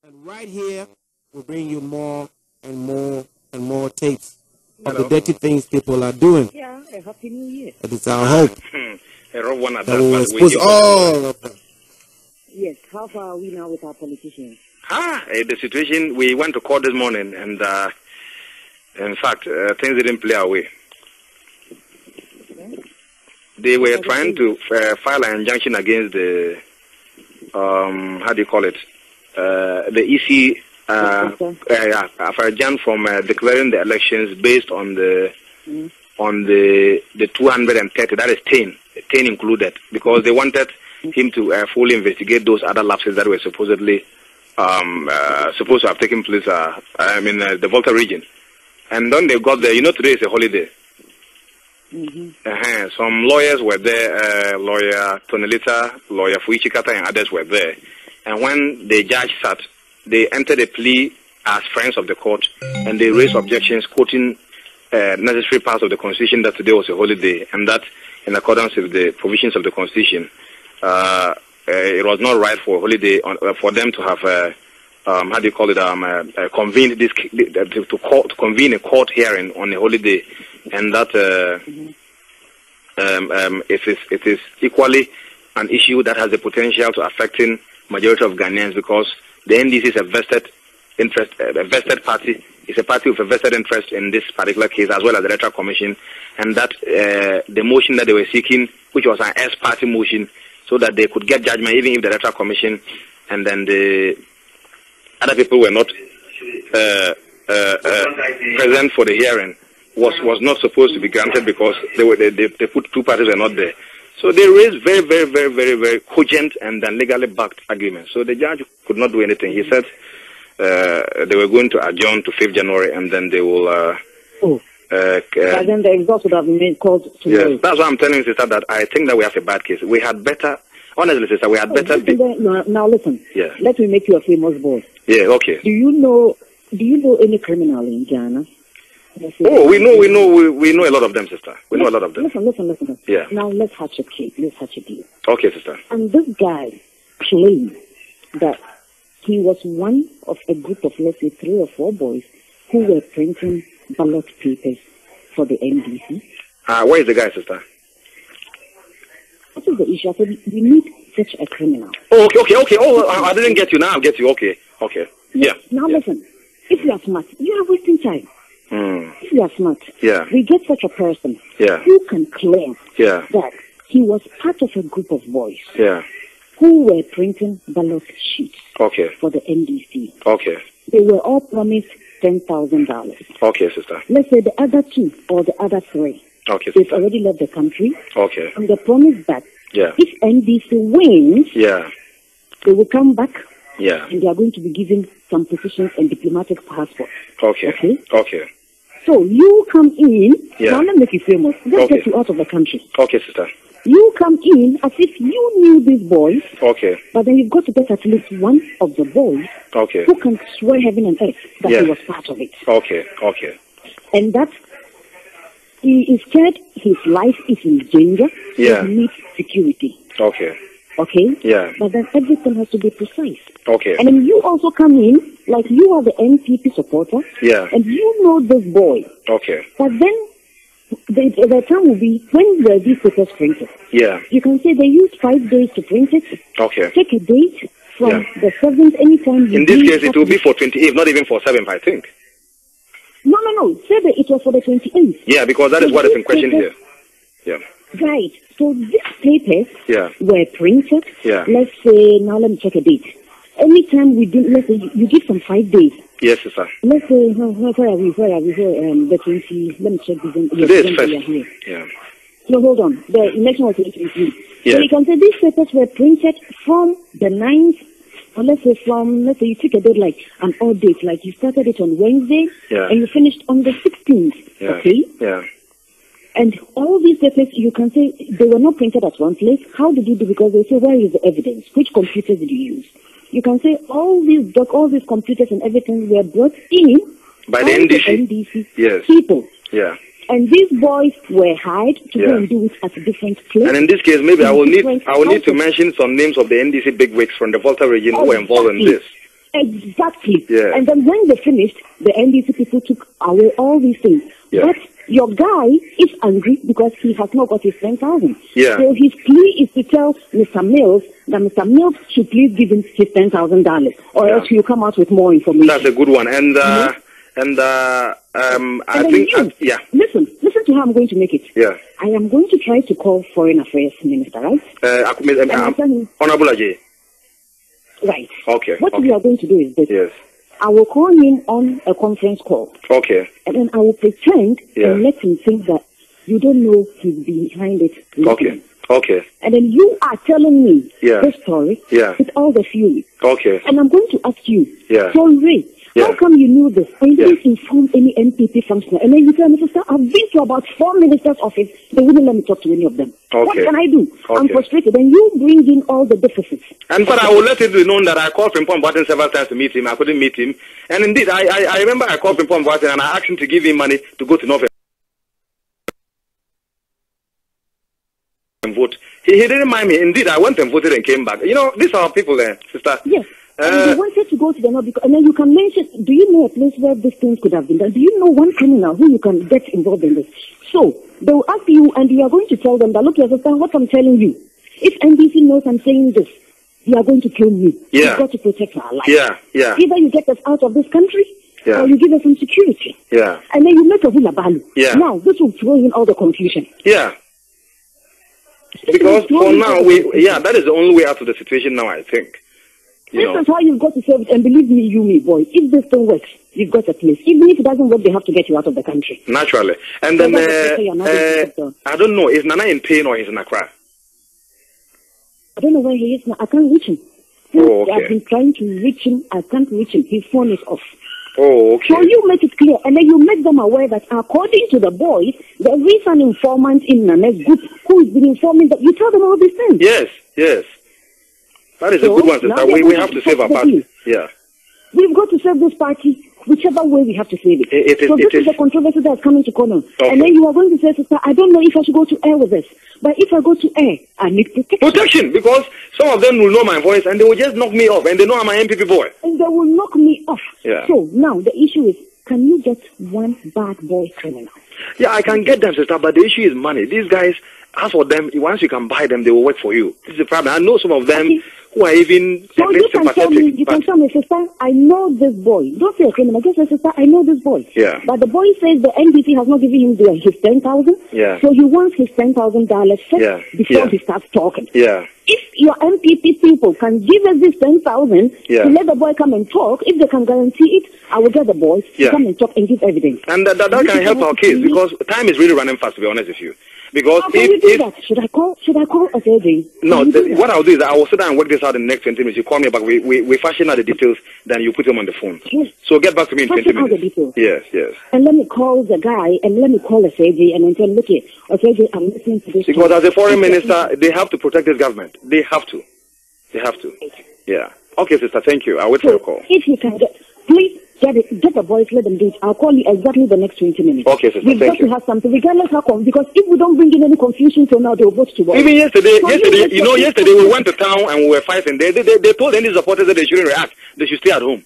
And right here, we'll bring you more and more and more tapes of the dirty things people are doing. Yeah, a happy new year. That is our hope. That we will expose all of them. Yes, how far are we now with our politicians? The situation, we went to court this morning, and in fact, things didn't play our way. Okay. They were trying to file an injunction against the, how do you call it, the EC, for Jan from declaring the elections based on the 230, that is Tain included, because they wanted him to fully investigate those other lapses that were supposedly supposed to have taken place in the Volta region. And then they got there. You know, today is a holiday. Some lawyers were there, lawyer Tonelita, lawyer Fuichikata, and others were there. And when the judge sat, they entered a plea as friends of the court, and they raised objections, quoting necessary parts of the Constitution that today was a holiday, and that in accordance with the provisions of the Constitution, it was not right for a holiday for them to have how do you call it, convened this to convene a court hearing on a holiday, and that it is equally an issue that has the potential to affecting majority of Ghanaians, because the NDC is a vested interest, a vested party. It's a party with a vested interest in this particular case, as well as the Electoral Commission, and that the motion that they were seeking, which was an S-party motion, so that they could get judgment, even if the Electoral Commission and then the other people were not present for the hearing, was not supposed to be granted, because they put two parties were not there. So they raised very, very, very, very, very cogent and then legally backed arguments. So the judge could not do anything. He said they were going to adjourn to 5th January, and then they will... but then the exhaust would have been called to Yes, that's why I'm telling you, sister, that I think that we have a bad case. We had better... Honestly, sister, we had better... Now listen. Yeah. Let me make you a famous boy. Yeah, okay. Do you know any criminal in Ghana? Oh, we know a lot of them, sister. We know a lot of them. Listen. Yeah. Now let's hatch a case. Let's hatch a deal. Okay, sister. And this guy claimed that he was one of a group of, let's say, 3 or 4 boys who were printing ballot papers for the NDC. Where is the guy, sister? What is the issue? I said, we need such a criminal. Oh, okay. Oh, I didn't get you. Now I'll get you. Okay. Yeah. Now listen. If you are smart, you are wasting time. If you are smart, we get such a person who can claim that he was part of a group of boys who were printing ballot sheets for the NDC. Okay. They were all promised $10,000. Okay, sister. Let's say the other 2 or the other 3. Okay, they've already left the country. Okay. And they promised that if NDC wins, they will come back. Yeah. And they are going to be given some positions and diplomatic passports. Okay. So you come in, now let me make you famous. Let's get you out of the country. Okay, sister. You come in as if you knew these boys. Okay. But then you've got to get at least one of the boys who can swear heaven and earth that he was part of it. Okay. And that he is scared his life is in danger. He needs security. Okay? Yeah. But then everything has to be precise. Okay. And then you also come in, like you are the NPP supporter. Yeah. And you know this boy. Okay. But then the time will be when these papers printed. Yeah. You can say they used 5 days to print it. Okay. Take a date from the 7th, anytime. In this case, it will be for 28th, not even for 7th, I think. No. Say that it was for the 28th. Yeah, because that is what is in question here. Yeah. Right. So these papers were printed. Yeah. Let's say, now let me check a date. Anytime we do, let's say you give them 5 days. Yes, sir. Let's say, where are we? The 20, let me check this. Today is first. Yeah. No, hold on. The election was 2023. Yeah. So you can say these papers were printed from the 9th, or let's say you took a date like an odd date, like you started it on Wednesday, and you finished on the 16th. Yeah. Okay? Yeah. And all these papers, you can say they were not printed at one place. How did you do? Because they say, where is the evidence? Which computers did you use? You can say all these computers and everything were brought in by the NDC people. Yeah. And these boys were hired to go and do it at a different place. And in this case, maybe I will need to mention some names of the NDC bigwigs from the Volta region who were involved in this. Exactly. Yeah. And then when they finished, the NDC people took away all these things. Yeah. But your guy is angry because he has not got his 10,000. Yeah. So his plea is to tell Mr. Mills that Mr. Mills should please give him his $10,000, or else he'll come out with more information. That's a good one. And I think Listen to how I'm going to make it. Yeah. I am going to try to call Foreign Affairs Minister, right? Honorable Ajay. Right. Okay. What we are going to do is this. Yes. I will call him on a conference call. Okay. And then I will pretend and let him think that you don't know he's behind it. Okay. Okay. And then you are telling me this story with all the fury. Okay. And I'm going to ask you, so Ray, how come you knew this? And you didn't inform any NPP functionary? And then you tell me, sister, I've been to about 4 ministers' office. They wouldn't let me talk to any of them. Okay. What can I do? Okay. I'm frustrated. And you bring in all the deficits. And but I will let it be known that I called Frimpong Boateng several times to meet him. I couldn't meet him. And indeed, I remember I called Frimpong Boateng and I asked him to give him money to go to North and vote. He didn't mind me. Indeed, I went and voted and came back. You know, these are people there, sister. Yes. And you wanted to go to the North, and then you can mention, do you know a place where these things could have been done? Do you know one criminal who you can get involved in this? So, they will ask you, and you are going to tell them that, look, you understand what I'm telling you. If NBC knows I'm saying this, you are going to kill me. Yeah. You've got to protect our life. Yeah, yeah. Either you get us out of this country, or you give us some security. Yeah. And then you make a hula balu. Yeah. Now, this will throw in all the confusion. Yeah. Because for now, that is the only way out of the situation now, I think. This is how you've got to serve it, and believe me, boy, if this thing works, you've got a place. Even if it doesn't work, they have to get you out of the country. Naturally. And then, I don't know, is Nana in Tain or is in Accra? I don't know where he is now. I can't reach him. Oh, okay. I've been trying to reach him. I can't reach him. His phone is off. Oh, okay. So you make it clear, and then you make them aware that according to the boys, there is an informant in Nana's group who has been informing that you tell them all these things. Yes, yes. That is a good one, sister. We have to save our party. Yeah. We've got to save this party whichever way we have to save it. So this is the controversy that's coming to corner. Okay. And then you are going to say, sister, I don't know if I should go to air with this. But if I go to air, I need protection. Protection, because some of them will know my voice and they will just knock me off, and they know I'm an MPP boy. And they will knock me off. Yeah. So now the issue is, can you get one bad boy criminal? Yeah, I can get them, sister, but the issue is money. These guys, as for them, once you can buy them, they will work for you. This is the problem. I know some of them who are even so you can tell me, sister, I know this boy. Don't say a criminal. Just say, sister, I know this boy. Yeah. But the boy says the NDC has not given him his 10,000. Yeah. So he wants his $10,000 first before he starts talking. Yeah. If your MPP people can give us this 10,000 to let the boy come and talk, if they can guarantee it, I will get the boys to come and talk and give evidence. And that can help our case, because time is really running fast, to be honest with you. Because should I call a surgery? No, what I'll do is I will sit down and work this out in the next 20 minutes. You call me back, we fashion out the details, then you put them on the phone. Yes. So get back to me in 20 minutes. The details. Yes, yes. And let me call the guy, and let me call a surgery, and then tell him, look here, surgery, I'm listening to this. Because as a foreign minister, they have to protect this government. They have to. They have to. Yeah. Okay, sister, thank you. I'll wait for your call. If you can please get the boys, let them do it. I'll call you exactly the next 20 minutes. Okay, sister, We've got to have something, regardless how come, because if we don't bring in any confusion till now, they'll vote to vote. Even yesterday, yesterday we went to town and we were fighting. They told any supporters that they shouldn't react. They should stay at home.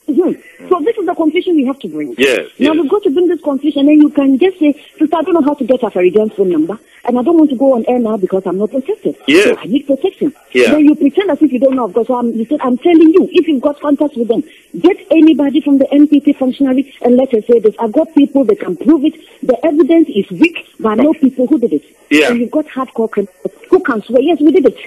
Mm-hmm. So this is the confusion we have to bring. Yes. Now we've got to bring this confusion, and you can just say, sister, I don't know how to get a Faridan's phone number, and I don't want to go on air now because I'm not protected. Yes. So I need protection. Yeah. Then you pretend as if you don't know, because you said, I'm telling you, if you've got contact with them, get anybody from the NPP functionary and let us say this. I've got people that can prove it. The evidence is weak, but I know people who did it. Yeah. And you've got hardcore criminals who can swear, yes, we did it.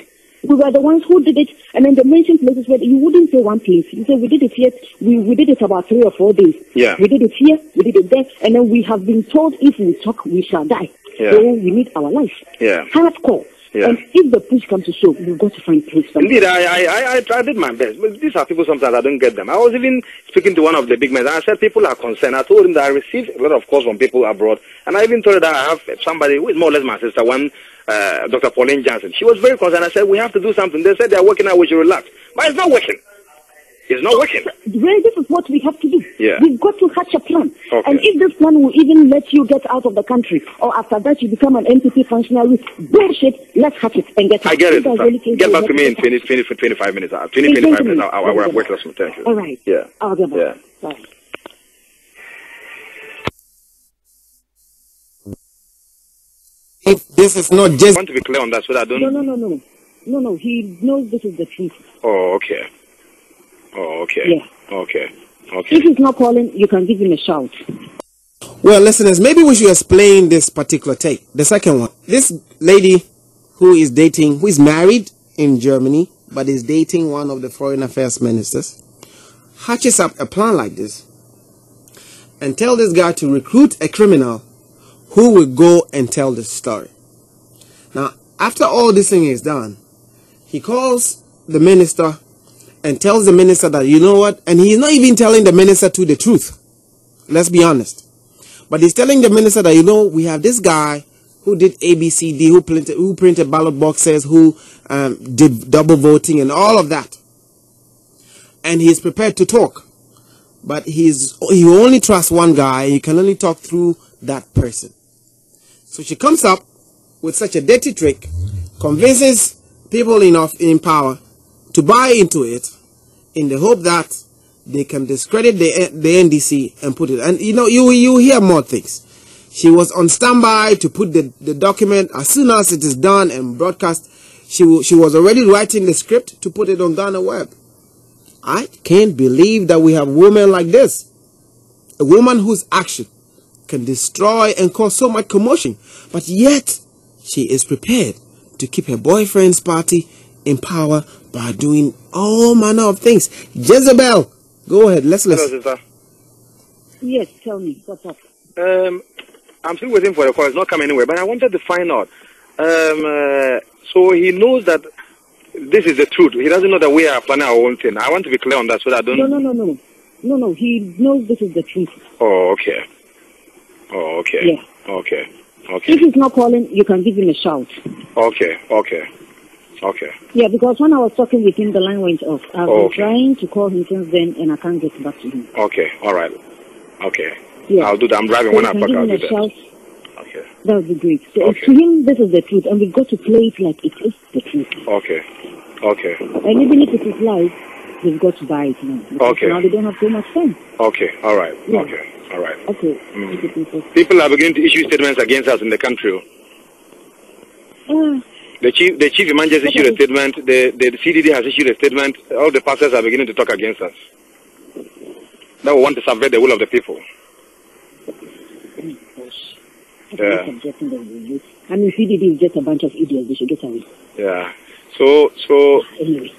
We were the ones who did it, and then they mentioned places where you wouldn't say one place. You say, we did it here, we did it about 3 or 4 days. Yeah. We did it here, we did it there, and then we have been told if we talk, we shall die. Yeah. So we need our life. Yeah. Hardcore. Yeah. And if the push comes to shove, we've got to find place. Indeed, I did my best. But these are people sometimes I don't get them. I was even speaking to one of the big men, and I said people are concerned. I told him that I received a lot of calls from people abroad, and I even told her that I have somebody who is more or less my sister, Dr. Paulyn Johnson. She was very concerned. I said, we have to do something. They said they're working out, we should relax. But it's not working. It's not working. Ray, this is what we have to do. Yeah. We've got to hatch a plan. Okay. And if this plan will even let you get out of the country, or after that you become an MPP functionary, bullshit, let's hatch it and get out. I get it. Get back to me in 25 minutes. 25 minutes. I'll work less. Thank you. All right. Yeah. I'll get back. Yeah. Bye. If this is not just... I want to be clear on that so that I don't... No, he knows this is the truth. Oh, okay. Yeah. Okay. If he's not calling, you can give him a shout. Well, listeners, maybe we should explain this particular tape. The second one. This lady who is married in Germany, but is dating one of the foreign affairs ministers, hatches up a plan like this and tell this guy to recruit a criminal who will go and tell the story. Now, after all this thing is done, he calls the minister and tells the minister that, you know what, and he's not even telling the minister the truth. Let's be honest. But he's telling the minister that, you know, we have this guy who did ABCD, who printed ballot boxes, who did double voting and all of that. And he's prepared to talk. But he only trusts one guy, and you can only talk through that person. So she comes up with such a dirty trick, convinces people in power to buy into it, in the hope that they can discredit the NDC and put it. And you know, you hear more things. She was on standby to put the document as soon as it is done and broadcast. She was already writing the script to put it on Ghana Web. I can't believe that we have women like this. A woman whose action can destroy and cause so much commotion, but yet she is prepared to keep her boyfriend's party in power by doing all manner of things. Jezebel, go ahead, let's listen. Hello, sister. Yes, tell me, what's up? I'm still waiting for the call. It's not coming anywhere, but I wanted to find out. So he knows that this is the truth. He doesn't know that we are planning our own thing. I want to be clear on that so that I don't... No, he knows this is the truth. Oh, okay. Yeah. Okay. If he's not calling, you can give him a shout. Okay. Yeah, because when I was talking with him, the line went off. I've been trying to call him since then, and I can't get back to him. Okay, all right. Okay. Yeah. I'll do that. I'm driving. When I park, I'll do that. Shout. Okay. That would be great. So to him, this is the truth, and we've got to play it like it is the truth. Okay. And even if it is live, we've got to buy it now. Because now they don't have so much time. Okay, all right. Yeah. Okay, all right. Okay. People are beginning to issue statements against us in the country. The chief evangelist issued a statement. The CDD has issued a statement. All the pastors are beginning to talk against us. That we want to subvert the will of the people. Yeah. I mean, CDD is just a bunch of idiots. They should get away. Yeah. So anyway.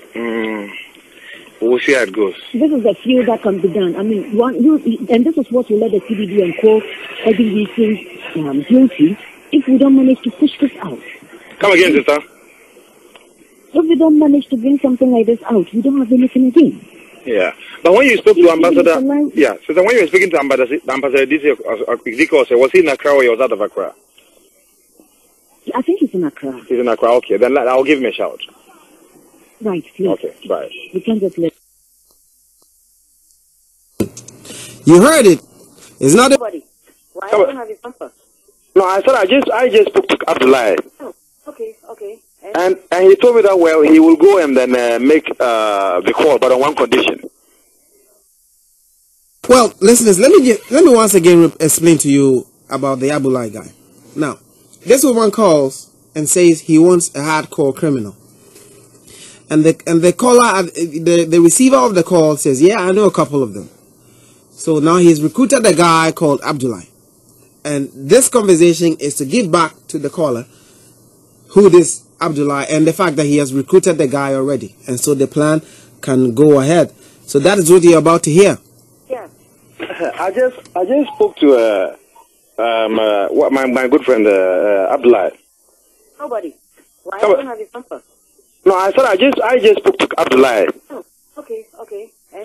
We'll see how it goes. This is the few that can be done. I mean, and this is what will let the CDD and co having these things guilty if we don't manage to push this out. Come again, sister. If we don't manage to bring something like this out, we don't have anything again. Yeah. But when you spoke to Ambassador... Yeah. So when you were speaking to Ambassador Ezekiel, was he in Accra or he was out of Accra? I think he's in Accra. He's in Accra. Okay. Then I'll give him a shout. Right. Please. Okay. Bye. We can't just let... You heard it. It's not... Nobody. Why don't have his number? No, I said I just spoke to Abdullah. Oh, okay. And he told me that, well, he will go and then make the call, but on one condition. Well, listeners, let me once again explain to you about the Abdullah guy. Now, this woman calls and says he wants a hardcore criminal. And the caller, the receiver of the call says, yeah, I know a couple of them. So now he's recruited a guy called Abdullah. And this conversation is to give back to the caller who this Abdullah and the fact that he has recruited the guy already. And so the plan can go ahead. So that is what you're about to hear. Yeah. I just spoke to my good friend Abdullah. Nobody. Why don't have his number? No, I said I just spoke to Abdullah. Oh, okay.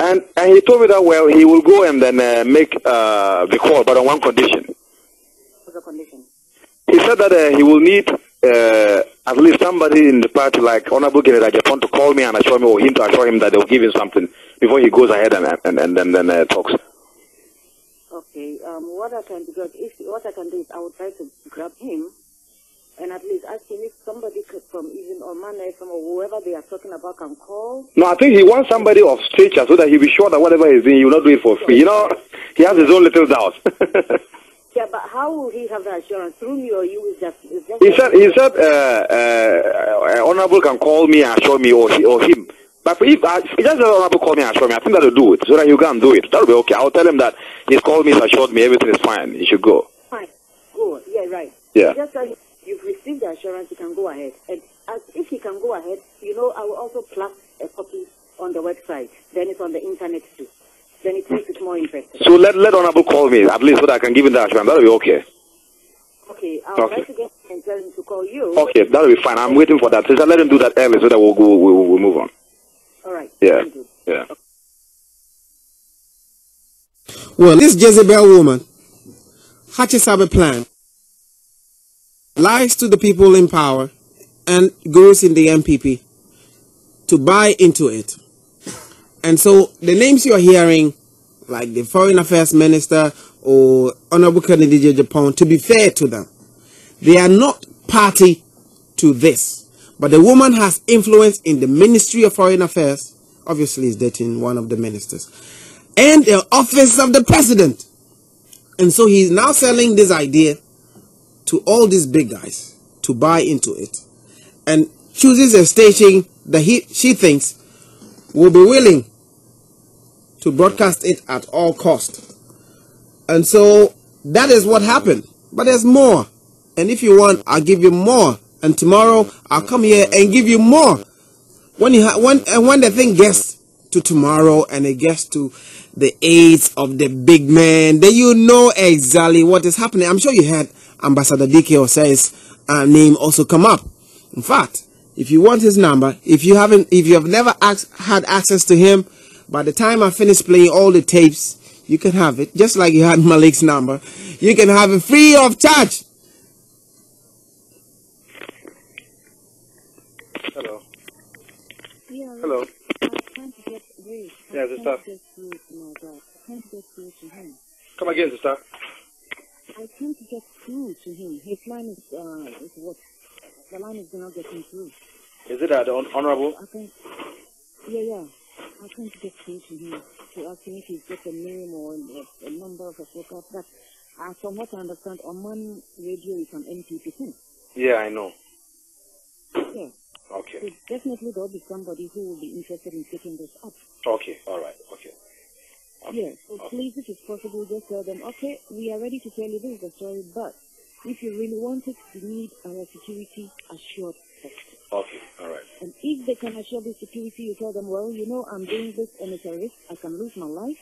And he told me that, well, he will go and then make the call, but on one condition. What's the condition? He said that he will need at least somebody in the party like Honorable General Japan to call me and assure me, or him to assure him that they'll give him something before he goes ahead and then talks. Okay. What I can do is I will try to grab him and at least ask him if somebody from even Oman from whoever they are talking about can call. No, I think he wants somebody of stature so that he'll be sure that whatever he's doing, he will not do it for free. You know, he has his own little doubts. Yeah, but how will he have the assurance? Through me or you? He said, Honorable can call me and assure me, or him. But if he just Honorable call me and assure me, I think that'll do it, so that you can do it. That'll be okay. I'll tell him that he's called me, he's assured me, everything is fine. He should go. Fine. Go. Yeah, right. Yeah. Just that you've received the assurance, you can go ahead. And if he can go ahead, I will also plug a copy on the website. Then it's on the internet too. Then it makes it more interesting. So let Honorable call me, at least so that I can give him the assurance. That'll be okay. Okay, I'll try to get him and tell him to call you. Okay, that'll be fine. I'm waiting for that. So let him do that early so that we'll move on. All right. Yeah. Yeah. Well, this Jezebel woman hatches up a plan, lies to the people in power and goes in the MPP to buy into it. And so the names you are hearing, like the Foreign Affairs Minister or Honorable Kennedy Japan, to be fair to them, they are not party to this. But the woman has influence in the Ministry of Foreign Affairs, obviously is dating one of the ministers, and the office of the president. And so he's now selling this idea to all these big guys to buy into it, and chooses a station that she thinks will be willing to broadcast it at all cost. And so that is what happened. But there's more. And if you want, I'll give you more. And tomorrow I'll come here and give you more. When the thing gets to tomorrow and it gets to the age of the big man, then you know exactly what is happening. I'm sure you heard Ambassador DK Osei's name also come up. In fact, if you want his number, if you have never had access to him, by the time I finish playing all the tapes, you can have it. Just like you had Malik's number, you can have it free of charge. Hello. Yeah, hello. I'm trying to get through. Yeah, sister. Come again, sister. I can't get through to him. His line is what? The line is not getting through. Is it the honorable? Yeah. I can't get through to him to ask him if he's got a name or a number of a broadcast. But from what I understand, Oman Radio is an MPP thing. Yeah, I know. Yeah. Okay. So definitely there will be somebody who will be interested in taking this up. Okay, all right, okay. Yeah, so please, if it's possible, just tell them, okay, we are ready to tell you this is the story, but if you really want it, you need our security assured first. Okay, all right. And if they can assure the security, you tell them, well, I'm doing this and it's a risk, I can lose my life,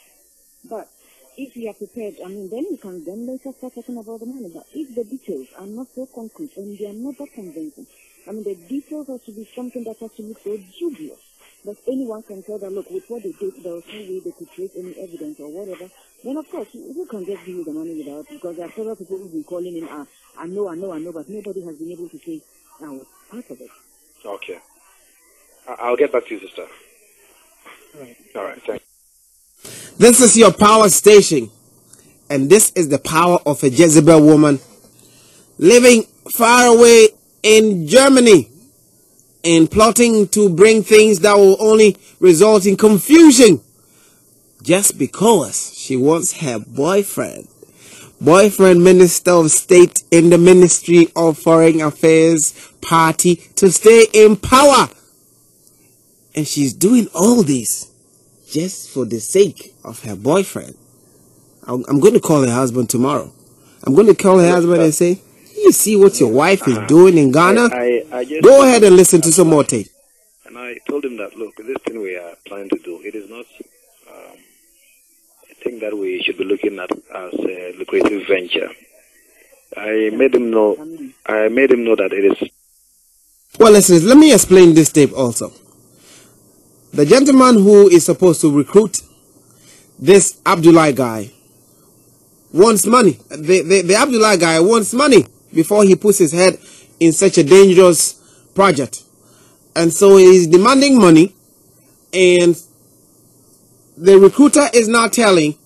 but if you are prepared, then you can then later start talking about the money. But if the details are not so concrete and they are not that convincing, the details have to be something that has to look so dubious that anyone can tell that, look, with what they did, there was no way they could trace any evidence or whatever, then of course, you can just give you the money without, because there are several people who have been calling in, I know, but nobody has been able to say, I was part of it. Okay. I'll get back to you, sister. All right, thanks. This is your power station, and this is the power of a Jezebel woman living far away in Germany and plotting to bring things that will only result in confusion just because she wants her boyfriend, Minister of State in the Ministry of Foreign Affairs party, to stay in power. And she's doing all this just for the sake of her boyfriend. I'm going to call her husband tomorrow. I'm going to call her husband and say, you see what your wife is doing in Ghana? Go ahead and listen to some more tape. And I told him that, look, this thing we are planning to do, it is not a thing that we should be looking at as a lucrative venture. I made him know that it is. Well, listen, let me explain this tape also. The gentleman who is supposed to recruit this Abdullah guy wants money. The Abdullah guy wants money before he puts his head in such a dangerous project. And so he's demanding money, and the recruiter is now telling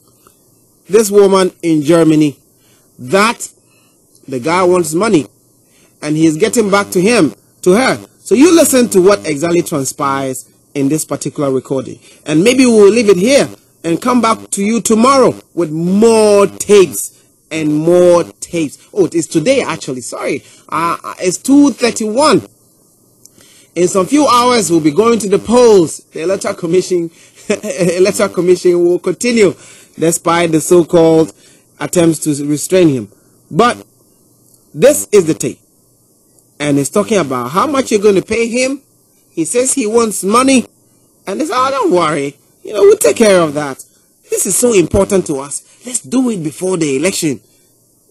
this woman in Germany that the guy wants money, and he's getting back to her. So you listen to what exactly transpires in this particular recording, and maybe we'll leave it here and come back to you tomorrow with more tapes and more tapes. Oh, it is today actually. Sorry, it's 2:31. In some few hours, we'll be going to the polls. The electoral commission will continue despite the so-called attempts to restrain him. But this is the tape, and it's talking about how much you're going to pay him. He says he wants money, and they say, "Oh, don't worry, we'll take care of that. This is so important to us. Let's do it before the election,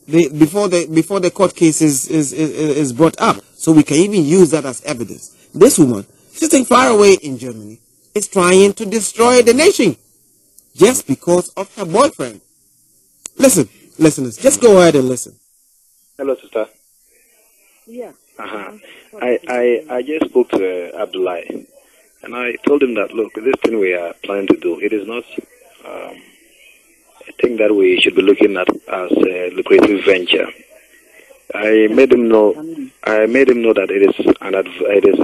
before the court case is brought up, so we can even use that as evidence." This woman, sitting far away in Germany, is trying to destroy the nation just because of her boyfriend. Listen, listeners, just go ahead and listen. Hello, sister. Yeah. I just spoke to Abdullah, and I told him that, look, this thing we are planning to do, it is not a thing that we should be looking at as a lucrative venture. I made him know that it is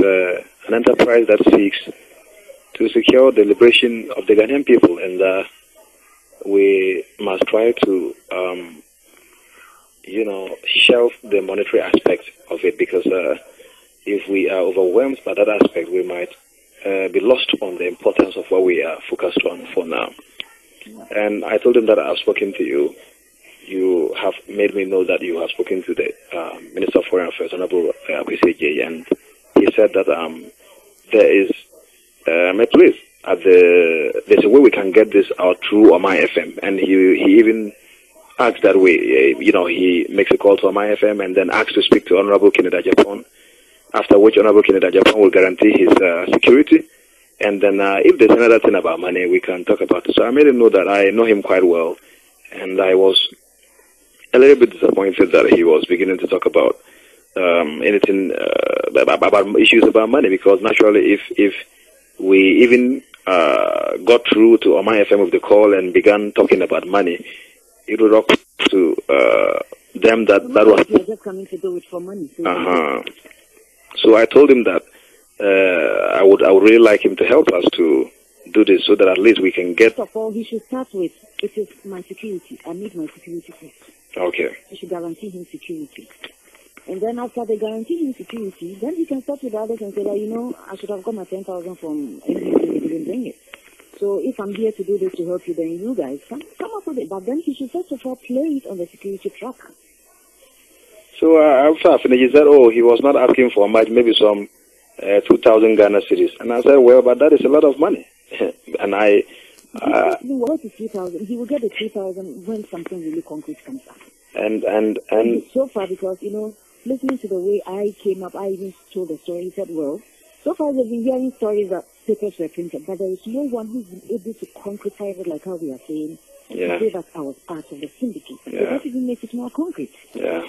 an enterprise that seeks to secure the liberation of the Ghanaian people, and we must try to shelve the monetary aspect of it, because if we are overwhelmed by that aspect, we might be lost on the importance of what we are focused on for now. And I told him that I've spoken to you. You have made me know that you have spoken to the Minister of Foreign Affairs, Honorable J, and he said that there is a place there's a way we can get this out through Omai FM, and he even asked that way. He makes a call to Omai FM and then asks to speak to Honorable Kennedy Japan, after which Honorable Kennedy Japan will guarantee his security. And then if there's another thing about money, we can talk about it. So I made him know that I know him quite well, and I was a little bit disappointed that he was beginning to talk about anything about issues about money, because naturally if we even got through to Omai FM with the call and began talking about money, it would rock to them that was just coming to do it for money. So I told him that I would really like him to help us to do this, so that at least we can get. First of all, he should start with, it is my security. I need my security first. Okay. You should guarantee him security. And then after they guarantee him security, then he can start with others and say, well, I should have got my 10,000 from NBC, he didn't bring it. So if I'm here to do this to help you, then you guys come up with it. But then he should first of all play it on the security track. So after I finished, he said, he was not asking for much, maybe some 2,000 Ghana cedis. And I said, well, but that is a lot of money. And what is 3,000? He will get the 3,000 when something really concrete comes up. And so far, because listening to the way I came up, I even told the story. He said, well, so far they've been hearing stories that papers were printed, but there is no one who's been able to concretize it like how we are saying. To say that I was part of the syndicate. So that even makes it more concrete. Yeah,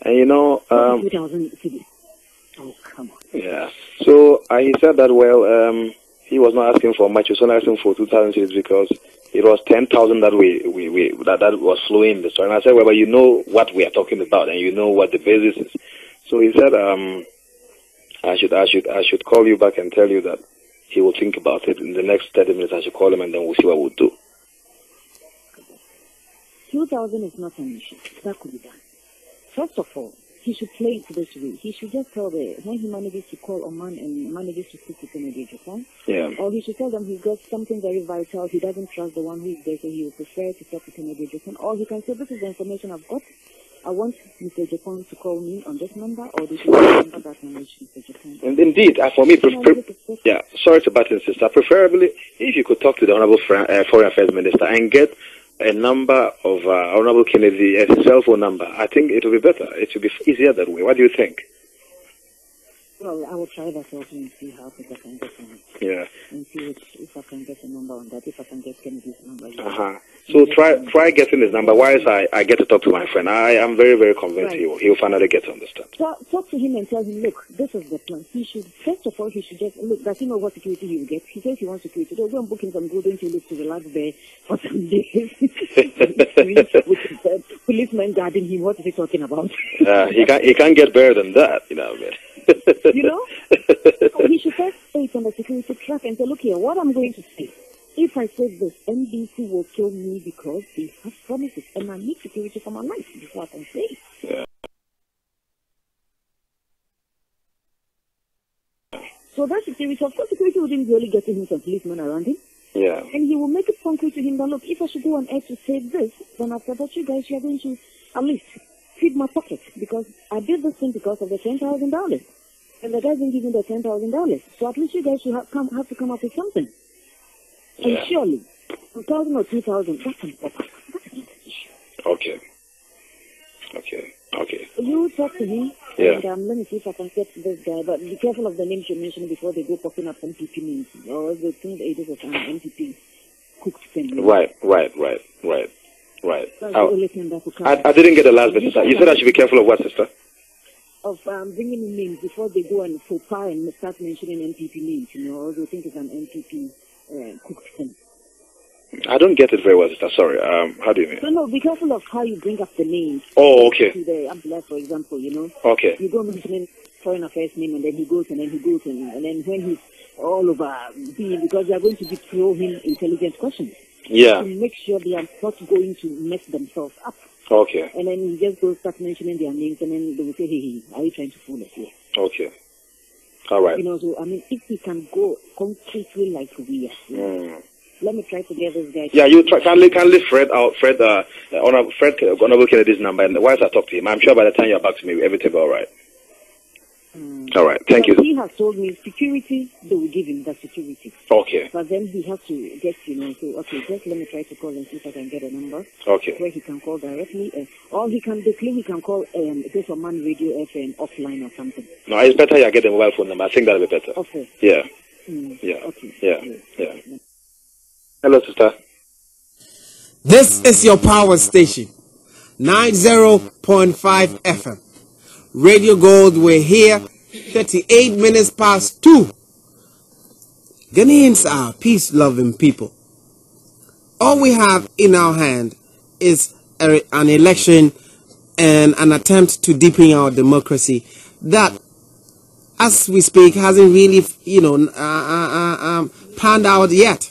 and 2,000 cities. Oh, come on. Yeah. So he said that, well, he was not asking for much. He was only asking for 2,000 cities because it was 10,000 that that was flowing in the story. And I said, well, but you know what we are talking about, and you know what the basis is. So he said, I should call you back and tell you that he will think about it in the next 30 minutes. I should call him, and then we'll see what we'll do. 2,000 is not an issue. That could be done. First of all, he should play it this way. He should just tell when he manages to call Oman and manages to speak to Kennedy Japan, or he should tell them he's got something very vital. He doesn't trust the one who is there, so he would prefer to talk to Kennedy Japan. Or he can say, this is the information I've got. I want Mr. Japan to call me on this number, or this is the number that I reach Mr. Japan. And indeed, for me, sorry to butt in, sister. Preferably, if you could talk to the Honorable Foreign Affairs Minister and get a number of Honorable Kennedy as a cell phone number, I think it will be better. It will be easier that way. What do you think? Well, I will try that also and see how quick I can get on it. Yeah. And see if I can get a number on that, if I can get Kennedy's number. So try getting his number. Why is I get to talk to my friend? I am very, very convinced he'll finally get to understand. Talk to him and tell him, look, this is the plan. He should, first of all, just, look, does he know what security he will get? He says he wants security. Go and book him some good, don't you look to relax there for some days. With policeman guarding him, what is he talking about? He can't get better than that, you know what I mean? You know? So he should first stay on the security track and say, look here, what I'm going to say. If I say this, NBC will kill me because they have promises and I need security for my life before I can say. Yeah. So that security, of course, security wouldn't really get him some policemen around him. Yeah. And he will make it concrete to him that, look, if I should go on air to say this, then after that you guys are going to at least feed my pocket because I did this thing because of the $10,000. And the guy didn't give me the $10,000. So at least you guys should have to come up with something. And surely, 2,000 or 2,000, that's an offer. That's not an issue. Okay. You talk to him, and let me see if I can get this guy. But be careful of the names you mention before they go popping up MPP names. Or the things it is of MPP cooked thing. Right. That's the only thing that could come. I didn't get the last bit, sister. You said I should be careful of what, sister? Of bringing in names before they go and faux pas and start mentioning MPP names, you know, or they think it's an MPP cooked thing. I don't get it very well, sister. Sorry. How do you mean? No, be careful of how you bring up the names. Oh, okay. To the umbrella, for example, you know. Okay. You go mentioning foreign affairs name and then he goes and then then when he's all over because they are going to be throw him intelligent questions. Yeah. To make sure they are not going to mess themselves up. Okay. And then he just goes start mentioning their names and then they will say, hey, are you trying to fool us here? Okay. All right. You know, so I mean, if he can go concretely like we are. Let me try to get this guy. Yeah, you try. Can leave Fred out. Fred Honorable Kennedy's number, and once I talk to him, I'm sure by the time you're back to me, everything will be all right. All right. Thank you. He has told me security. They will give him the security. Okay. But then he has to get, you know. So just let me try to call and see if I can get a number. Okay. Where he can call directly, or he can call this Man Radio FM offline or something. No, it's better you get a mobile phone number. I think that'll be better. Okay. Yeah. Yeah. Okay. Yeah. Hello, sister. This is your power station, 90.5 FM. Radio Gold, we're here, 38 minutes past 2. Ghanaians are peace-loving people. All we have in our hand is an election and an attempt to deepen our democracy that, as we speak, hasn't really, panned out yet.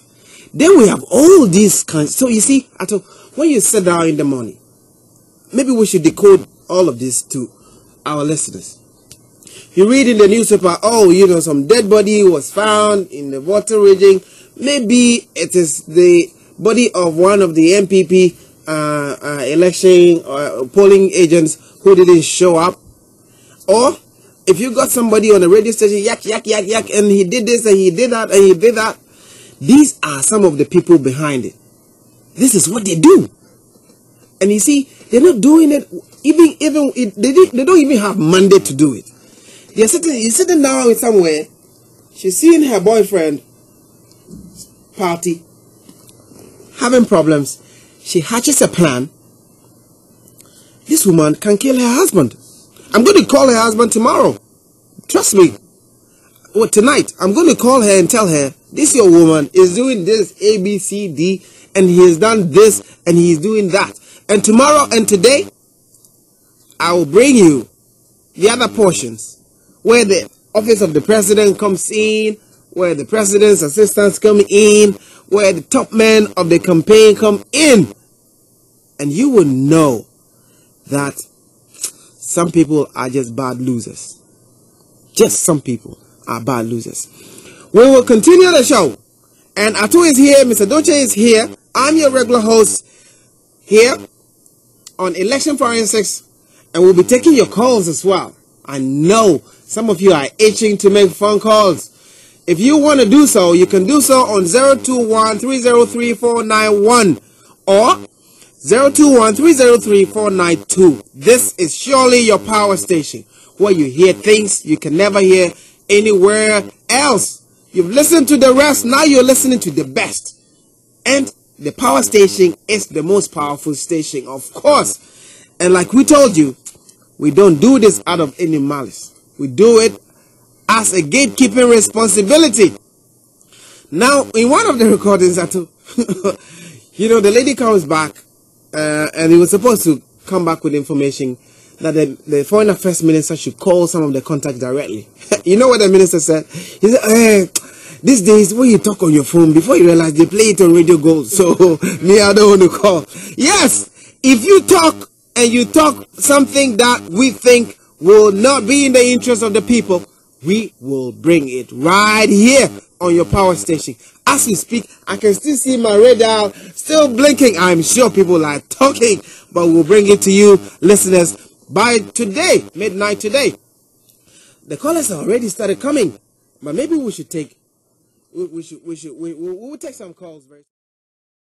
Then we have all these kinds. So you see, when you sit down in the morning, maybe we should decode all of this to our listeners. You read in the newspaper, some dead body was found in the water region. Maybe it is the body of one of the MPP election or polling agents who didn't show up. Or if you got somebody on a radio station, yak, and he did this and he did that and he did that. These are some of the people behind it. This is what they do. And you see, they're not doing it, they don't even have mandate to do it. You're sitting down somewhere, she's seeing her boyfriend party, having problems. She hatches a plan. This woman can kill her husband. I'm going to call her husband tomorrow. Trust me. Well, tonight, I'm going to call her and tell her, this your woman is doing this A, B, C, D, and he has done this, and he's doing that. And tomorrow and today, I will bring you the other portions, where the office of the president comes in, where the president's assistants come in, where the top men of the campaign come in. And you will know that some people are just bad losers. Just some people are bad losers. We will continue the show. And Atu is here, Mr. Doche is here. I'm your regular host here on Election Forensics. And we'll be taking your calls as well. I know some of you are itching to make phone calls. If you want to do so, you can do so on 021-303-491 or 021-303-492. This is surely your power station. where you hear things you can never hear anywhere else. You've listened to the rest, now you're listening to the best. And the power station is the most powerful station, of course. And like we told you, we don't do this out of any malice. We do it as a gatekeeping responsibility. Now, in one of the recordings, the lady comes back, and he was supposed to come back with information that the Foreign Affairs Minister should call some of the contacts directly. You know what the minister said? He said, these days, when you talk on your phone, before you realize they play it on Radio Gold, so me, I don't want to call. Yes, if you talk and you talk something that we think will not be in the interest of the people, we will bring it right here on your power station. As we speak, I can still see my radar still blinking. I'm sure people are talking, but we'll bring it to you, listeners, by today, midnight today. The callers already started coming, but maybe we should take, we'll take some calls very soon.